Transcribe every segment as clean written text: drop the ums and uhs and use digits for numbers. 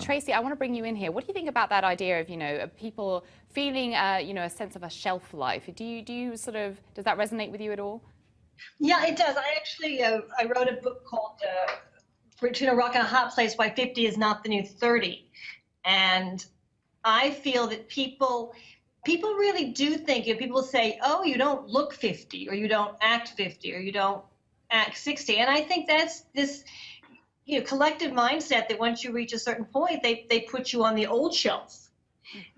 Tracy, I want to bring you in here. What do you think about that idea of, people feeling, a sense of a shelf life? Does that resonate with you at all? Yeah, it does. I actually, I wrote a book called Between a Rock and a Hot Place, Why 50 is Not the New 30. And I feel that people really do think, people say, oh, you don't look 50, or you don't act 50, or you don't act 60. And I think that's this, collective mindset that once you reach a certain point, they put you on the old shelf.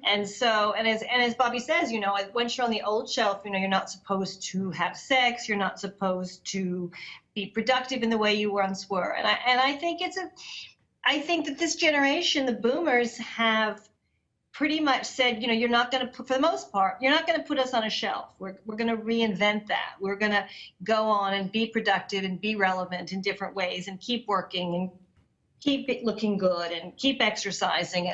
And so, and as Bobby says, once you're on the old shelf, you're not supposed to have sex. You're not supposed to be productive in the way you once were. And I think I think that this generation, the boomers, have pretty much said, you're not going to put, for the most part, you're not going to put us on a shelf. We're going to reinvent that. We're going to go on and be productive and be relevant in different ways and keep working and keep looking good and keep exercising.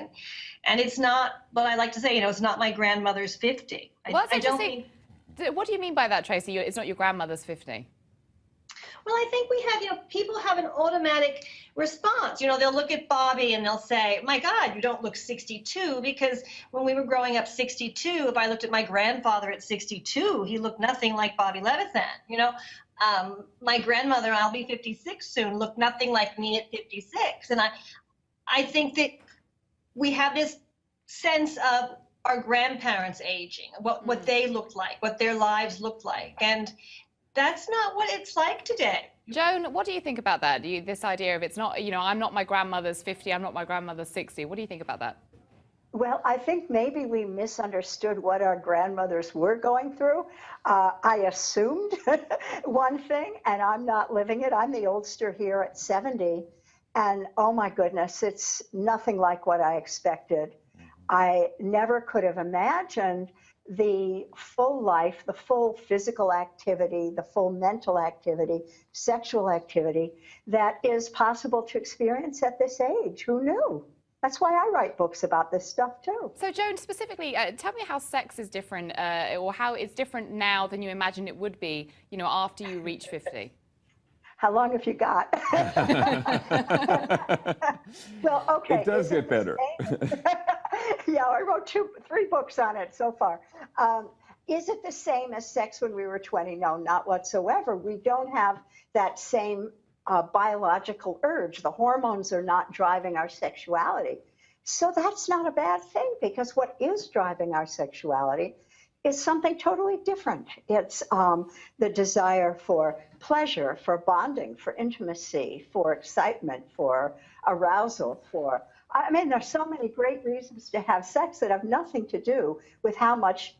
And it's not, but I like to say, it's not my grandmother's 50. Well, I don't mean. What do you mean by that, Tracy? It's not your grandmother's 50. Well, I think we have, people have an automatic response. They'll look at Bobby and they'll say, my God, you don't look 62, because when we were growing up 62, if I looked at my grandfather at 62, he looked nothing like Bobby Levithan. My grandmother, I'll be 56 soon, looked nothing like me at 56. And I think that we have this sense of our grandparents aging, what they looked like, what their lives looked like. And that's not what it's like today. Joan, what do you think about that? This idea of it's not, I'm not my grandmother's 50, I'm not my grandmother's 60. What do you think about that? Well, I think maybe we misunderstood what our grandmothers were going through. I assumed one thing, and I'm not living it. I'm the oldster here at 70, and oh my goodness, it's nothing like what I expected. I never could have imagined the full life, the full physical activity, the full mental activity, sexual activity that is possible to experience at this age. Who knew? That's why I write books about this stuff too. So Joan, specifically, tell me how sex is different, or how it's different now than you imagined it would be, after you reach 50. How long have you got? Well, okay. It does get better. Yeah, I wrote 3 books on it so far. Is it the same as sex when we were 20? No, not whatsoever. We don't have that same biological urge. The hormones are not driving our sexuality. So that's not a bad thing, because what is driving our sexuality is something totally different. It's the desire for pleasure, for bonding, for intimacy, for excitement, for arousal, there's so many great reasons to have sex that have nothing to do with how much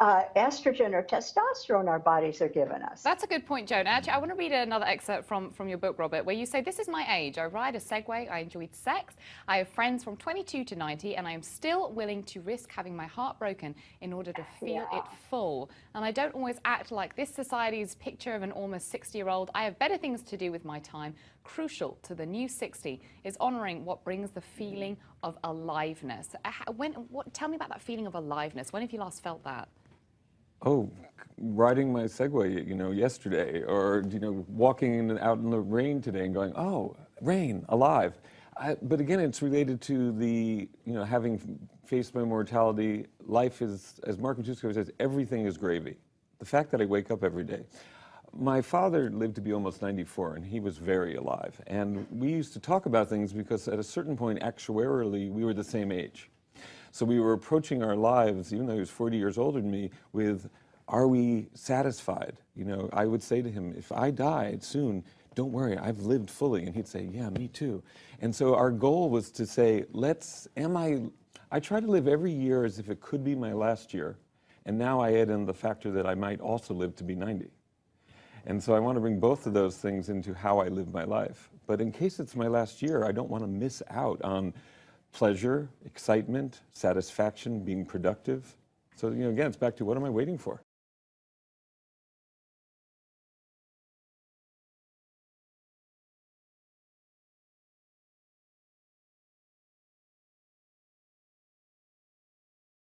estrogen or testosterone our bodies are giving us. That's a good point, Joan. Actually, I want to read another excerpt from your book, Robert, where you say, this is my age. I ride a Segway. I enjoyed sex. I have friends from 22 to 90, and I am still willing to risk having my heart broken in order to feel it full. And I don't always act like this society's picture of an almost 60-year-old. I have better things to do with my time. Crucial to the new 60 is honoring what brings the feeling of aliveness. Tell me about that feeling of aliveness. When have you last felt that? Oh, riding my Segway, yesterday, or, walking out in the rain today and going, oh, rain, alive. But again, it's related to the, having faced my mortality. Life is, as Mark Matuszko says, everything is gravy. The fact that I wake up every day. My father lived to be almost 94, and he was very alive. And we used to talk about things because at a certain point, actuarially, we were the same age. So we were approaching our lives, even though he was 40 years older than me, with, are we satisfied? I would say to him, if I died soon, don't worry, I've lived fully. And he'd say, yeah, me too. And so our goal was to say, I try to live every year as if it could be my last year. And now I add in the factor that I might also live to be 90. And so I want to bring both of those things into how I live my life. But in case it's my last year, I don't want to miss out on pleasure, excitement, satisfaction, being productive. So, again, it's back to what am I waiting for?